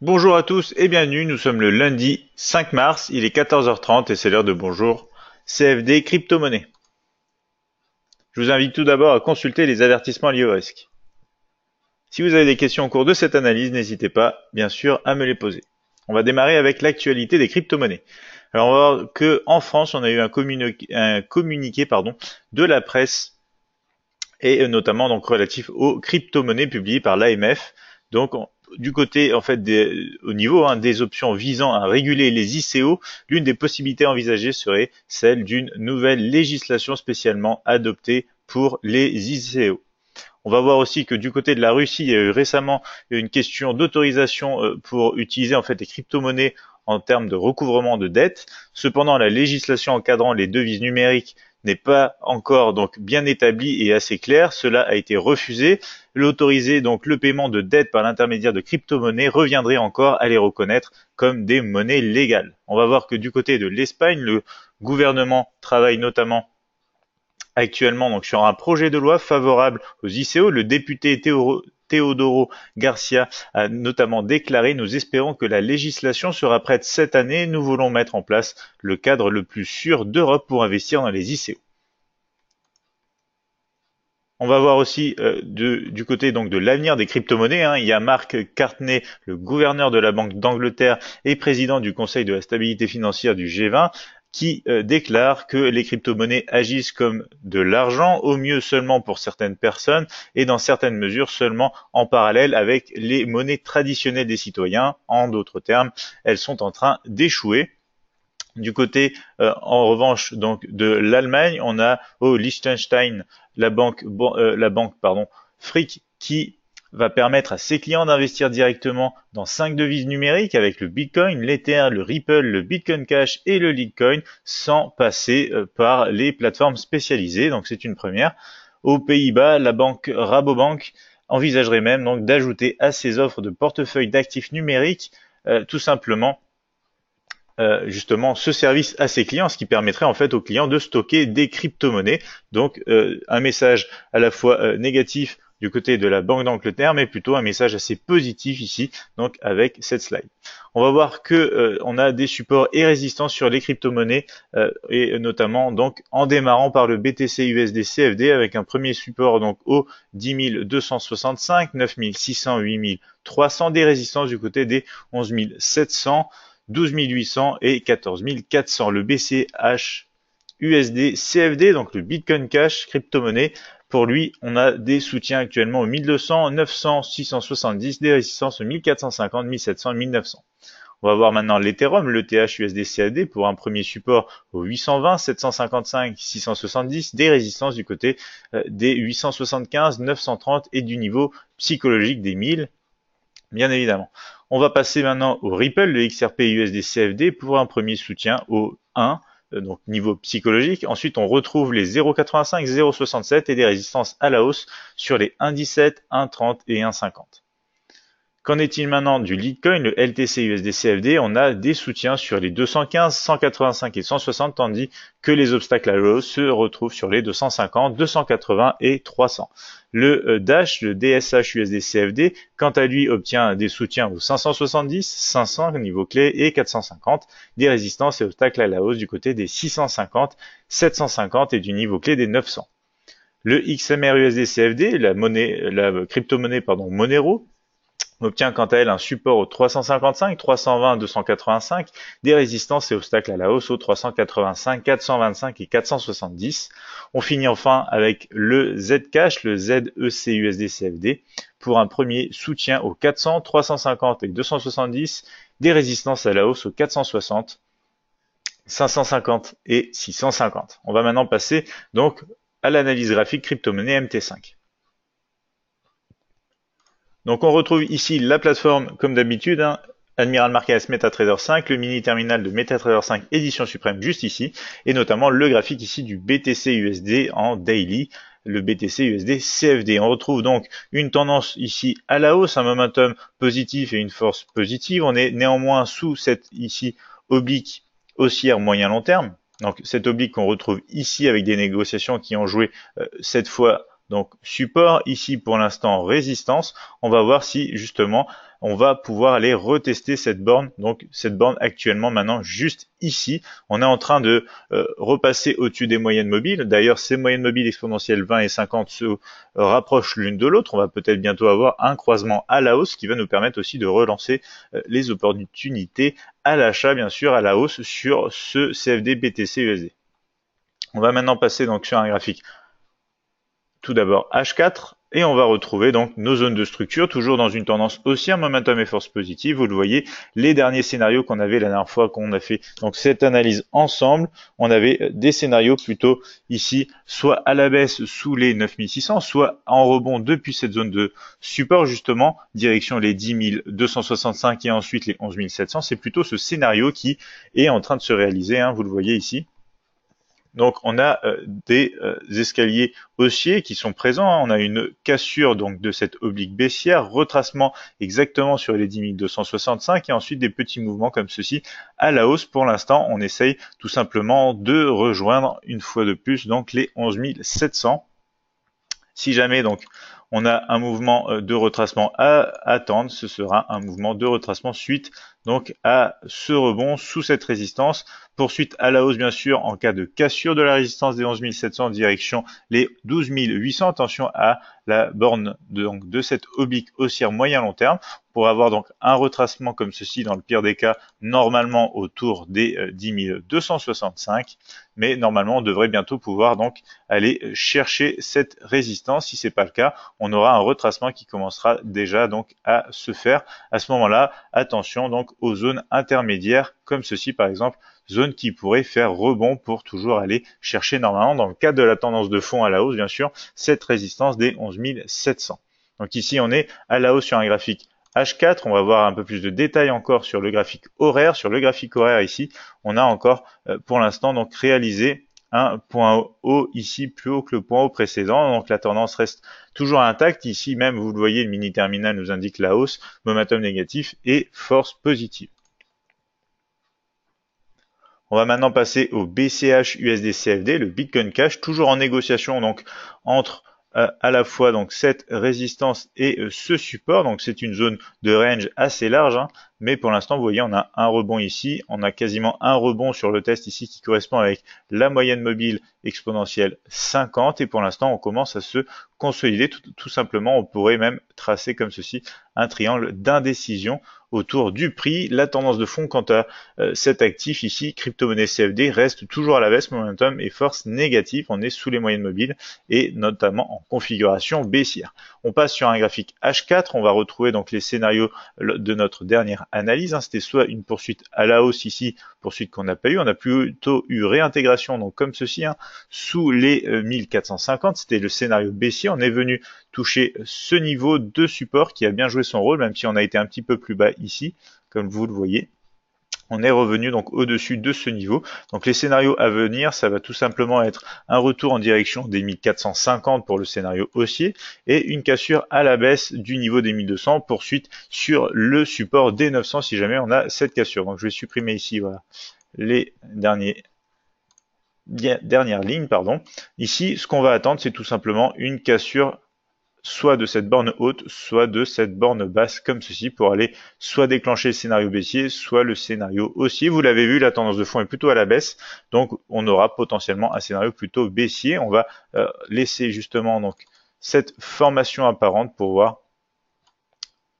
Bonjour à tous et bienvenue, nous sommes le lundi 5 mars, il est 14h30 et c'est l'heure de bonjour CFD crypto-monnaie. Je vous invite tout d'abord à consulter les avertissements liés au risque. Si vous avez des questions au cours de cette analyse, n'hésitez pas, bien sûr, à me les poser. On va démarrer avec l'actualité des crypto-monnaies. Alors on va voir qu'en France, on a eu un communiqué de la presse et notamment donc relatif aux crypto-monnaies publiées par l'AMF. Donc du côté en fait au niveau des options visant à réguler les ICO, l'une des possibilités envisagées serait celle d'une nouvelle législation spécialement adoptée pour les ICO. On va voir aussi que du côté de la Russie, il y a eu récemment une question d'autorisation pour utiliser en fait les crypto-monnaies en termes de recouvrement de dettes. Cependant, la législation encadrant les devises numériques n'est pas encore donc bien établie et assez claire. Cela a été refusé. L'autoriser donc le paiement de dettes par l'intermédiaire de crypto-monnaies reviendrait encore à les reconnaître comme des monnaies légales. On va voir que du côté de l'Espagne, le gouvernement travaille notamment actuellement donc sur un projet de loi favorable aux ICO. Le député Teodoro Garcia a notamment déclaré: nous espérons que la législation sera prête cette année. Nous voulons mettre en place le cadre le plus sûr d'Europe pour investir dans les ICO. On va voir aussi du côté donc de l'avenir des crypto-monnaies. Il y a Mark Carney, le gouverneur de la Banque d'Angleterre et président du Conseil de la stabilité financière du G20, qui déclare que les crypto-monnaies agissent comme de l'argent, au mieux seulement pour certaines personnes et dans certaines mesures seulement en parallèle avec les monnaies traditionnelles des citoyens. En d'autres termes, elles sont en train d'échouer. Du côté, en revanche, donc de l'Allemagne, on a au Liechtenstein la banque Frick qui va permettre à ses clients d'investir directement dans 5 devises numériques avec le Bitcoin, l'Ether, le Ripple, le Bitcoin Cash et le Litecoin sans passer par les plateformes spécialisées. Donc c'est une première. Aux Pays-Bas, la banque Rabobank envisagerait même donc d'ajouter à ses offres de portefeuille d'actifs numériques tout simplement justement ce service à ses clients, ce qui permettrait en fait aux clients de stocker des crypto-monnaies. Donc un message à la fois négatif du côté de la Banque d'Angleterre, mais plutôt un message assez positif ici, donc avec cette slide. On va voir que on a des supports et résistances sur les crypto-monnaies, et notamment donc en démarrant par le BTC USD CFD avec un premier support donc au 10 265, 9 600, 8 300, des résistances du côté des 11 700, 12 800 et 14 400. Le BCH USD CFD, donc le Bitcoin Cash crypto-monnaie, pour lui, on a des soutiens actuellement au 1200, 900, 670, des résistances au 1450, 1700, 1900. On va voir maintenant l'Ethereum, l'ETH USD CAD pour un premier support au 820, 755, 670, des résistances du côté des 875, 930 et du niveau psychologique des 1000. Bien évidemment. On va passer maintenant au Ripple, le XRP USD CFD pour un premier soutien au 1, donc niveau psychologique. Ensuite, on retrouve les 0,85, 0,67 et des résistances à la hausse sur les 1,17, 1,30 et 1,50. Qu'en est-il maintenant du Litecoin, le LTC USD CFD? On a des soutiens sur les 215, 185 et 160, tandis que les obstacles à la hausse se retrouvent sur les 250, 280 et 300. Le Dash, le DSH USD CFD, quant à lui, obtient des soutiens aux 570, 500 niveau clé et 450, des résistances et obstacles à la hausse du côté des 650, 750 et du niveau clé des 900. Le XMR USD CFD, la crypto-monnaie Monero, obtient quant à elle un support au 355, 320, 285, des résistances et obstacles à la hausse au 385, 425 et 470. On finit enfin avec le Zcash, le ZEC USD CFD, pour un premier soutien au 400, 350 et 270, des résistances à la hausse au 460, 550 et 650. On va maintenant passer donc à l'analyse graphique crypto-monnaie MT5. Donc on retrouve ici la plateforme comme d'habitude, Admiral Markets MetaTrader 5, le mini terminal de MetaTrader 5 édition suprême juste ici, et notamment le graphique ici du BTC USD en daily, le BTC USD CFD. On retrouve donc une tendance ici à la hausse, un momentum positif et une force positive. On est néanmoins sous cette ici oblique haussière moyen long terme. Donc cette oblique qu'on retrouve ici avec des négociations qui ont joué cette fois donc support, ici pour l'instant résistance. On va voir si justement on va pouvoir aller retester cette borne. Donc cette borne actuellement maintenant juste ici, on est en train de repasser au-dessus des moyennes mobiles. D'ailleurs ces moyennes mobiles exponentielles 20 et 50 se rapprochent l'une de l'autre. On va peut-être bientôt avoir un croisement à la hausse qui va nous permettre aussi de relancer les opportunités à l'achat, bien sûr à la hausse sur ce CFD BTC USD. On va maintenant passer donc sur un graphique tout d'abord H4 et on va retrouver donc nos zones de structure toujours dans une tendance haussière, momentum et force positive. Vous le voyez, les derniers scénarios qu'on avait la dernière fois qu'on a fait donc cette analyse ensemble, on avait des scénarios plutôt ici soit à la baisse sous les 9600, soit en rebond depuis cette zone de support justement direction les 10 265 et ensuite les 11 700. C'est plutôt ce scénario qui est en train de se réaliser, hein, vous le voyez ici. Donc on a des escaliers haussiers qui sont présents, hein. On a une cassure donc de cette oblique baissière, retracement exactement sur les 10 265 et ensuite des petits mouvements comme ceci à la hausse. Pour l'instant, on essaye tout simplement de rejoindre une fois de plus donc les 11 700. Si jamais donc on a un mouvement de retracement à attendre, ce sera un mouvement de retracement suite donc à ce rebond sous cette résistance. Poursuite à la hausse bien sûr en cas de cassure de la résistance des 11 700 direction les 12 800. Attention à la borne de cette oblique haussière moyen long terme pour avoir donc un retracement comme ceci dans le pire des cas normalement autour des 10 265. Mais normalement on devrait bientôt pouvoir donc aller chercher cette résistance. Si c'est pas le cas, on aura un retracement qui commencera déjà donc à se faire. À ce moment-là, attention donc aux zones intermédiaires comme ceci par exemple, zone qui pourrait faire rebond pour toujours aller chercher normalement dans le cadre de la tendance de fond à la hausse bien sûr cette résistance des 11 700. Donc ici on est à la hausse sur un graphique H4, on va voir un peu plus de détails encore sur le graphique horaire. Sur le graphique horaire ici, on a encore pour l'instant donc réalisé un point haut ici plus haut que le point haut précédent, donc la tendance reste toujours intacte. Ici même vous le voyez, le mini terminal nous indique la hausse, momentum négatif et force positive. On va maintenant passer au BCH USD CFD, le Bitcoin Cash, toujours en négociation donc entre à la fois donc cette résistance et ce support. Donc c'est une zone de range assez large, hein, mais pour l'instant vous voyez on a un rebond ici, on a quasiment un rebond sur le test ici qui correspond avec la moyenne mobile exponentielle 50 et pour l'instant on commence à se consolider tout simplement. On pourrait même tracer comme ceci un triangle d'indécision autour du prix. La tendance de fond quant à cet actif ici, crypto-monnaie CFD, reste toujours à la baisse, momentum et force négative. On est sous les moyennes mobiles et notamment en configuration baissière. On passe sur un graphique H4, on va retrouver donc les scénarios de notre dernière analyse, hein. C'était soit une poursuite à la hausse ici, poursuite qu'on n'a pas eu, on a plutôt eu réintégration donc comme ceci, hein, sous les 1450, c'était le scénario baissier. On est venu toucher ce niveau de support qui a bien joué son rôle, même si on a été un petit peu plus bas ici, comme vous le voyez. On est revenu donc au-dessus de ce niveau. Donc les scénarios à venir, ça va tout simplement être un retour en direction des 1450 pour le scénario haussier et une cassure à la baisse du niveau des 1200, poursuite sur le support des 900 si jamais on a cette cassure. Donc je vais supprimer ici voilà les dernières lignes, pardon. Ici, ce qu'on va attendre, c'est tout simplement une cassure soit de cette borne haute, soit de cette borne basse, comme ceci, pour aller soit déclencher le scénario baissier, soit le scénario haussier. Vous l'avez vu, la tendance de fond est plutôt à la baisse, donc on aura potentiellement un scénario plutôt baissier. On va laisser justement donc cette formation apparente pour voir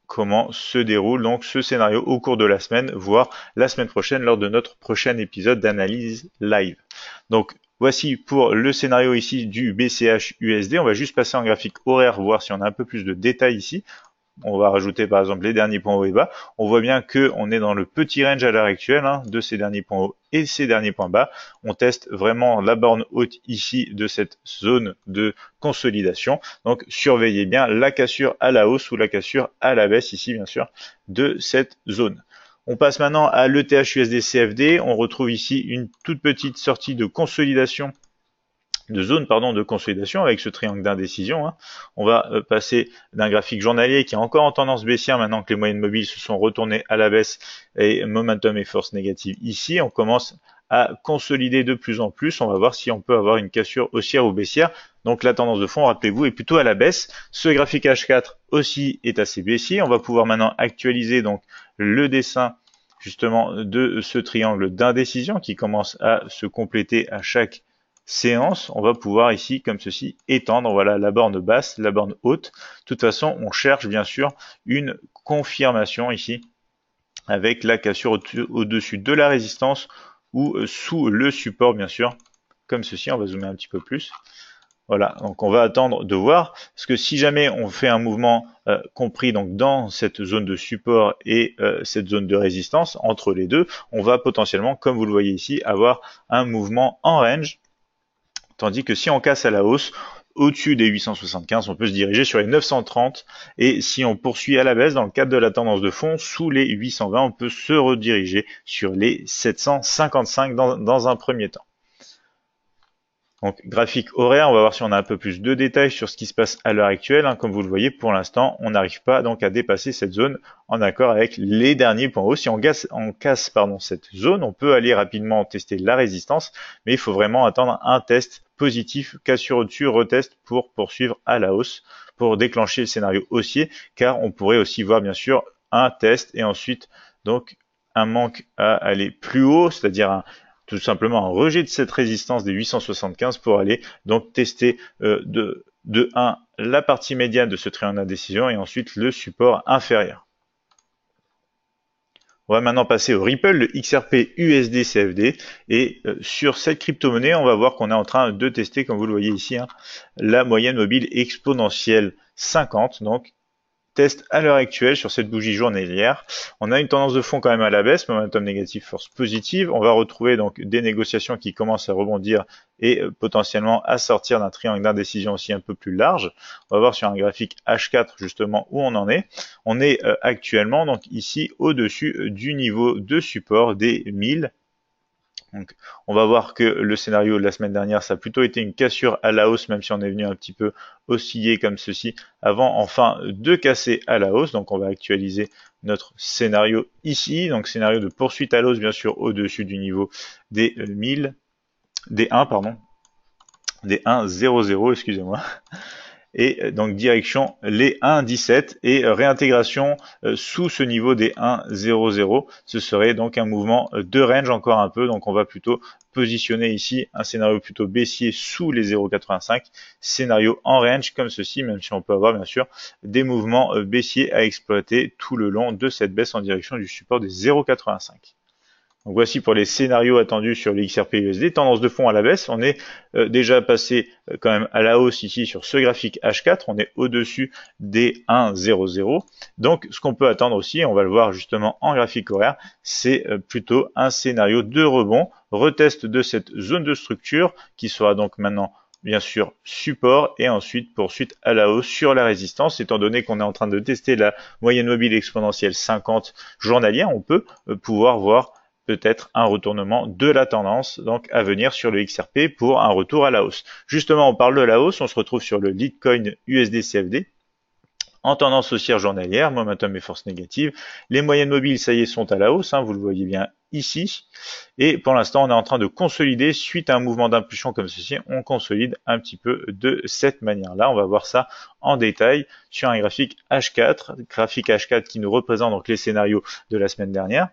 comment se déroule donc ce scénario au cours de la semaine, voire la semaine prochaine lors de notre prochain épisode d'analyse live. Donc voici pour le scénario ici du BCH USD. On va juste passer en graphique horaire, voir si on a un peu plus de détails ici. On va rajouter par exemple les derniers points hauts et bas. On voit bien qu'on est dans le petit range à l'heure actuelle, hein, de ces derniers points hauts et ces derniers points bas. On teste vraiment la borne haute ici de cette zone de consolidation. Donc surveillez bien la cassure à la hausse ou la cassure à la baisse ici bien sûr de cette zone. On passe maintenant à l'ETH USD CFD. On retrouve ici une toute petite sortie de consolidation de zone de consolidation avec ce triangle d'indécision, hein. On va passer d'un graphique journalier qui est encore en tendance baissière maintenant que les moyennes mobiles se sont retournées à la baisse et momentum et force négative ici. On commence à consolider de plus en plus. On va voir si on peut avoir une cassure haussière ou baissière. Donc la tendance de fond, rappelez-vous, est plutôt à la baisse. Ce graphique H4 aussi est assez baissier. On va pouvoir maintenant actualiser donc le dessin justement de ce triangle d'indécision qui commence à se compléter à chaque séance. On va pouvoir ici, comme ceci, étendre, voilà, la borne basse, la borne haute. De toute façon, on cherche bien sûr une confirmation ici avec la cassure au-dessus de la résistance ou sous le support, bien sûr, comme ceci. On va zoomer un petit peu plus. Voilà, donc on va attendre de voir, parce que si jamais on fait un mouvement compris donc dans cette zone de support et cette zone de résistance, entre les deux, on va potentiellement, comme vous le voyez ici, avoir un mouvement en range, tandis que si on casse à la hausse, au-dessus des 875, on peut se diriger sur les 930, et si on poursuit à la baisse dans le cadre de la tendance de fond, sous les 820, on peut se rediriger sur les 755 dans un premier temps. Donc graphique horaire, on va voir si on a un peu plus de détails sur ce qui se passe à l'heure actuelle. Comme vous le voyez, pour l'instant, on n'arrive pas donc à dépasser cette zone en accord avec les derniers points hauts. Si on casse cette zone, on peut aller rapidement tester la résistance, mais il faut vraiment attendre un test positif, cassure au-dessus, retest pour poursuivre à la hausse, pour déclencher le scénario haussier, car on pourrait aussi voir bien sûr un test et ensuite donc un manque à aller plus haut, c'est-à-dire tout simplement un rejet de cette résistance des 875 pour aller donc tester de 1 la partie médiane de ce triangle d'indécision et ensuite le support inférieur. On va maintenant passer au Ripple, le XRP USD CFD, et sur cette crypto-monnaie, on va voir qu'on est en train de tester, comme vous le voyez ici, la moyenne mobile exponentielle 50, donc test à l'heure actuelle sur cette bougie journalière. On a une tendance de fond quand même à la baisse, momentum négatif, force positive. On va retrouver donc des négociations qui commencent à rebondir et potentiellement à sortir d'un triangle d'indécision aussi un peu plus large. On va voir sur un graphique H4 justement où on en est. On est actuellement donc ici au-dessus du niveau de support des 1000. Donc, on va voir que le scénario de la semaine dernière, ça a plutôt été une cassure à la hausse, même si on est venu un petit peu osciller comme ceci, avant enfin de casser à la hausse. Donc on va actualiser notre scénario ici, donc scénario de poursuite à la hausse, bien sûr, au-dessus du niveau des 1000, des 1, pardon, des 1,00, excusez-moi. Et donc direction les 1,17 et réintégration sous ce niveau des 1,00. Ce serait donc un mouvement de range encore un peu, donc on va plutôt positionner ici un scénario plutôt baissier sous les 0,85, scénario en range comme ceci, même si on peut avoir bien sûr des mouvements baissiers à exploiter tout le long de cette baisse en direction du support des 0,85. Donc voici pour les scénarios attendus sur le XRP USD, tendance de fond à la baisse. On est déjà passé quand même à la hausse ici sur ce graphique H4, on est au-dessus des 1,00. Donc ce qu'on peut attendre aussi, on va le voir justement en graphique horaire, c'est plutôt un scénario de rebond, retest de cette zone de structure qui sera donc maintenant bien sûr support et ensuite poursuite à la hausse sur la résistance. Étant donné qu'on est en train de tester la moyenne mobile exponentielle 50 journalière, on peut pouvoir voir peut-être un retournement de la tendance donc à venir sur le XRP pour un retour à la hausse. Justement, on parle de la hausse, on se retrouve sur le Litecoin USD CFD en tendance haussière journalière, momentum et force négative. Les moyennes mobiles, ça y est, sont à la hausse, vous le voyez bien ici. Et pour l'instant, on est en train de consolider suite à un mouvement d'impulsion comme ceci. On consolide un petit peu de cette manière-là. On va voir ça en détail sur un graphique H4 qui nous représente donc les scénarios de la semaine dernière.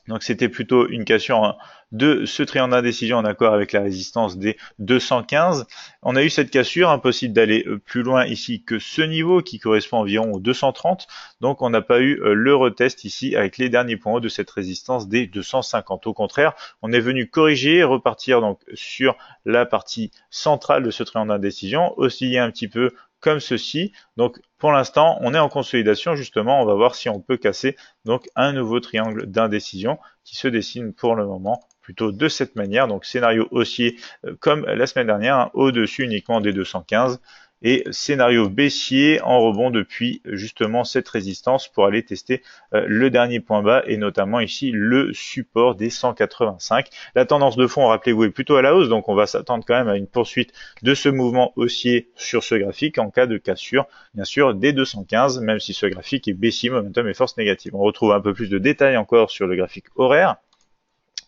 Donc c'était plutôt une cassure de ce triangle d'indécision en accord avec la résistance des 215. On a eu cette cassure, impossible d'aller plus loin ici que ce niveau qui correspond environ aux 230. Donc on n'a pas eu le retest ici avec les derniers points hauts de cette résistance des 250. Au contraire, on est venu corriger, repartir donc sur la partie centrale de ce triangle d'indécision, osciller un petit peu comme ceci. Donc pour l'instant, on est en consolidation justement. On va voir si on peut casser donc un nouveau triangle d'indécision qui se dessine pour le moment plutôt de cette manière. Donc scénario haussier comme la semaine dernière, au-dessus uniquement des 215. Et scénario baissier en rebond depuis justement cette résistance pour aller tester le dernier point bas et notamment ici le support des 185. La tendance de fond, rappelez-vous, est plutôt à la hausse, donc on va s'attendre quand même à une poursuite de ce mouvement haussier sur ce graphique en cas de cassure, bien sûr, des 215, même si ce graphique est baissier, momentum et force négative. On retrouve un peu plus de détails encore sur le graphique horaire.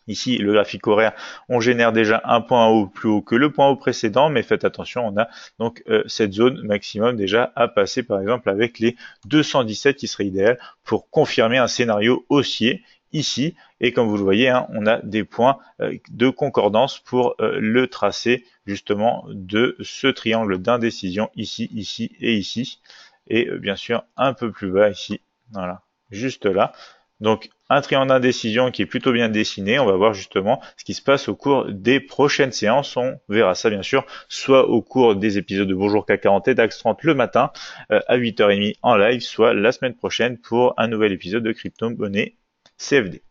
Ici, le graphique horaire, on génère déjà un point haut plus haut que le point haut précédent, mais faites attention, on a donc cette zone maximum déjà à passer, par exemple, avec les 217 qui serait idéal pour confirmer un scénario haussier ici. Et comme vous le voyez, hein, on a des points de concordance pour le tracé justement de ce triangle d'indécision ici, ici et ici. Et bien sûr, un peu plus bas ici, voilà, juste là. Donc un triangle d'indécision qui est plutôt bien dessiné. On va voir justement ce qui se passe au cours des prochaines séances. On verra ça bien sûr, soit au cours des épisodes de Bonjour CAC 40 et DAX 30 le matin à 8h30 en live, soit la semaine prochaine pour un nouvel épisode de crypto-monnaie CFD.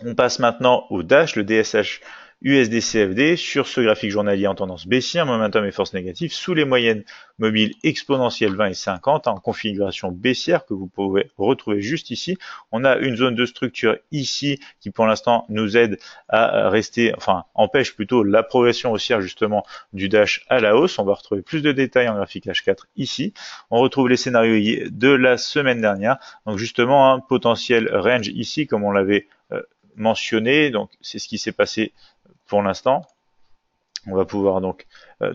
On passe maintenant au Dash, le DSH USD CFD. Sur ce graphique journalier en tendance baissière, momentum et force négative sous les moyennes mobiles exponentielles 20 et 50 en configuration baissière que vous pouvez retrouver juste ici. On a une zone de structure ici qui pour l'instant nous aide à rester, enfin empêche plutôt la progression haussière justement du Dash à la hausse. On va retrouver plus de détails en graphique H4 ici. On retrouve les scénarios de la semaine dernière. Donc justement un potentiel range ici comme on l'avait mentionné. Donc c'est ce qui s'est passé pour l'instant. On va pouvoir donc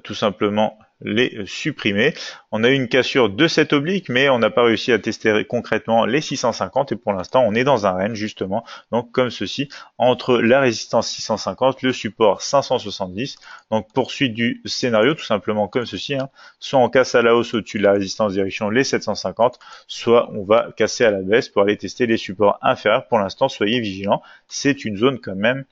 tout simplement les supprimer. On a eu une cassure de cette oblique, mais on n'a pas réussi à tester concrètement les 650 et pour l'instant on est dans un range justement, donc comme ceci, entre la résistance 650, le support 570. Donc poursuite du scénario tout simplement comme ceci, hein. Soit on casse à la hausse au-dessus de la résistance direction les 750, soit on va casser à la baisse pour aller tester les supports inférieurs. Pour l'instant soyez vigilants, c'est une zone quand même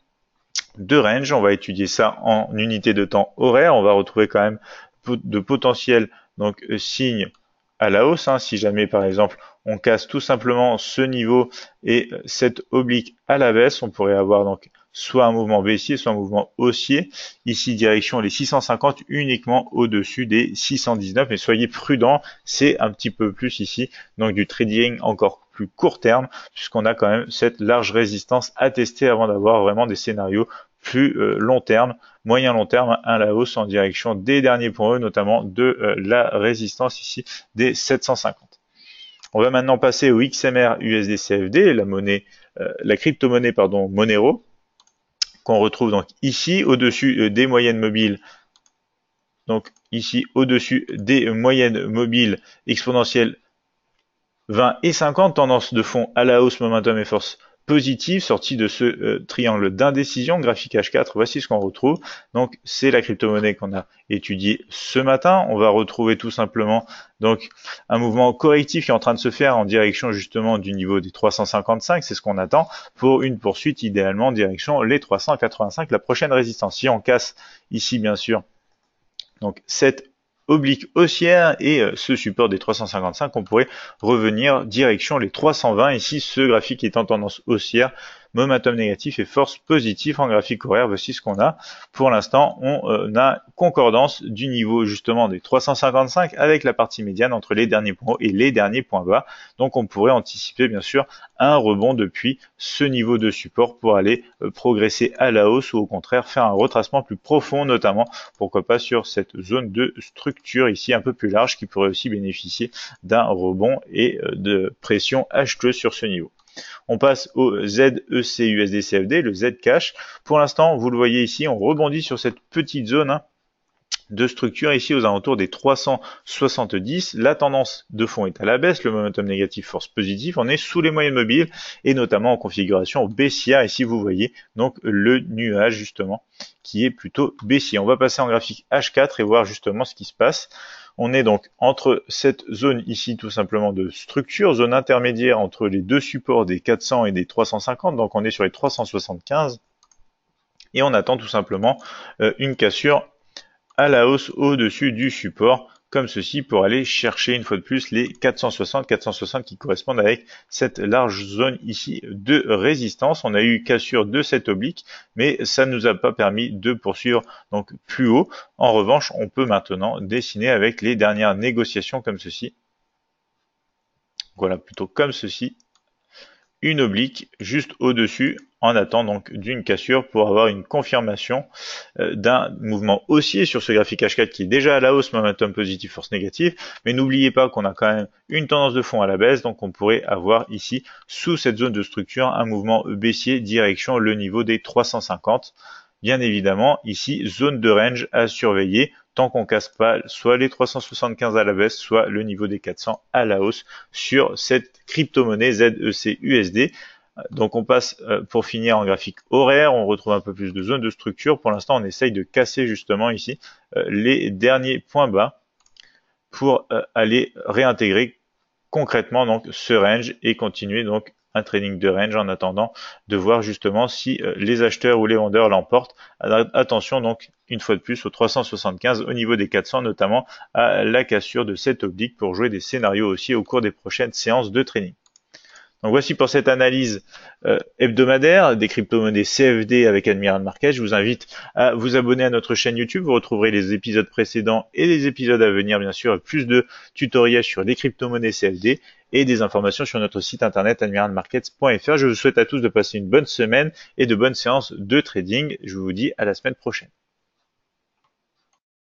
de range. On va étudier ça en unité de temps horaire. On va retrouver quand même de potentiels donc signes à la hausse. Hein. Si jamais par exemple on casse tout simplement ce niveau et cette oblique à la baisse, on pourrait avoir donc soit un mouvement baissier, soit un mouvement haussier. Ici direction les 650 uniquement au-dessus des 619. Mais soyez prudents, c'est un petit peu plus ici donc du trading encore plus court terme, puisqu'on a quand même cette large résistance à tester avant d'avoir vraiment des scénarios plus long terme, moyen long terme à la hausse en direction des derniers points hauts, notamment de la résistance ici des 750. On va maintenant passer au XMR USD CFD, la monnaie, la crypto-monnaie pardon, Monero, qu'on retrouve donc ici au-dessus des moyennes mobiles. Donc ici au-dessus des moyennes mobiles exponentielles 20 et 50, tendance de fond à la hausse, momentum et force positive, sortie de ce triangle d'indécision, graphique H4, voici ce qu'on retrouve. Donc c'est la crypto-monnaie qu'on a étudiée ce matin. On va retrouver tout simplement donc un mouvement correctif qui est en train de se faire en direction justement du niveau des 355, c'est ce qu'on attend pour une poursuite idéalement en direction les 385, la prochaine résistance. Si on casse ici bien sûr donc cette oblique haussière et ce support des 355, on pourrait revenir direction les 320. Ici, ce graphique est en tendance haussière, momentum négatif et force positive en graphique horaire. Voici ce qu'on a. Pour l'instant, on a concordance du niveau justement des 355 avec la partie médiane entre les derniers points hauts et les derniers points bas. Donc on pourrait anticiper bien sûr un rebond depuis ce niveau de support pour aller progresser à la hausse ou au contraire faire un retracement plus profond, notamment pourquoi pas sur cette zone de structure ici un peu plus large qui pourrait aussi bénéficier d'un rebond et de pression acheteuse sur ce niveau. On passe au ZEC USD CFD, le Z Cash. Pour l'instant, vous le voyez ici, on rebondit sur cette petite zone de structure ici aux alentours des 370. La tendance de fond est à la baisse, le momentum négatif force positive. On est sous les moyennes mobiles et notamment en configuration baissière. Ici, vous voyez donc le nuage justement qui est plutôt baissier. On va passer en graphique H4 et voir justement ce qui se passe. On est donc entre cette zone ici tout simplement de structure, zone intermédiaire entre les deux supports des 400 et des 350, donc on est sur les 375 et on attend tout simplement une cassure à la hausse au-dessus du support comme ceci pour aller chercher une fois de plus les 460 qui correspondent avec cette large zone ici de résistance. On a eu cassure de cette oblique, mais ça ne nous a pas permis de poursuivre donc plus haut. En revanche, on peut maintenant dessiner avec les dernières négociations comme ceci. Voilà, plutôt comme ceci. Une oblique juste au-dessus en attendant donc d'une cassure pour avoir une confirmation d'un mouvement haussier sur ce graphique H4 qui est déjà à la hausse, momentum positif, force négative. Mais n'oubliez pas qu'on a quand même une tendance de fond à la baisse, donc on pourrait avoir ici, sous cette zone de structure, un mouvement baissier direction le niveau des 350. Bien évidemment, ici, zone de range à surveiller tant qu'on casse pas soit les 375 à la baisse, soit le niveau des 400 à la hausse sur cette crypto-monnaie ZEC USD. Donc on passe pour finir en graphique horaire, on retrouve un peu plus de zone de structure. Pour l'instant, on essaye de casser justement ici les derniers points bas pour aller réintégrer concrètement donc ce range et continuer donc un trading de range en attendant de voir justement si les acheteurs ou les vendeurs l'emportent. Attention donc une fois de plus aux 375 au niveau des 400, notamment à la cassure de cette oblique pour jouer des scénarios aussi au cours des prochaines séances de trading. Donc voici pour cette analyse hebdomadaire des crypto-monnaies CFD avec Admiral Markets. Je vous invite à vous abonner à notre chaîne YouTube. Vous retrouverez les épisodes précédents et les épisodes à venir, bien sûr, plus de tutoriels sur les crypto-monnaies CFD et des informations sur notre site internet admiralmarkets.fr. Je vous souhaite à tous de passer une bonne semaine et de bonnes séances de trading. Je vous dis à la semaine prochaine.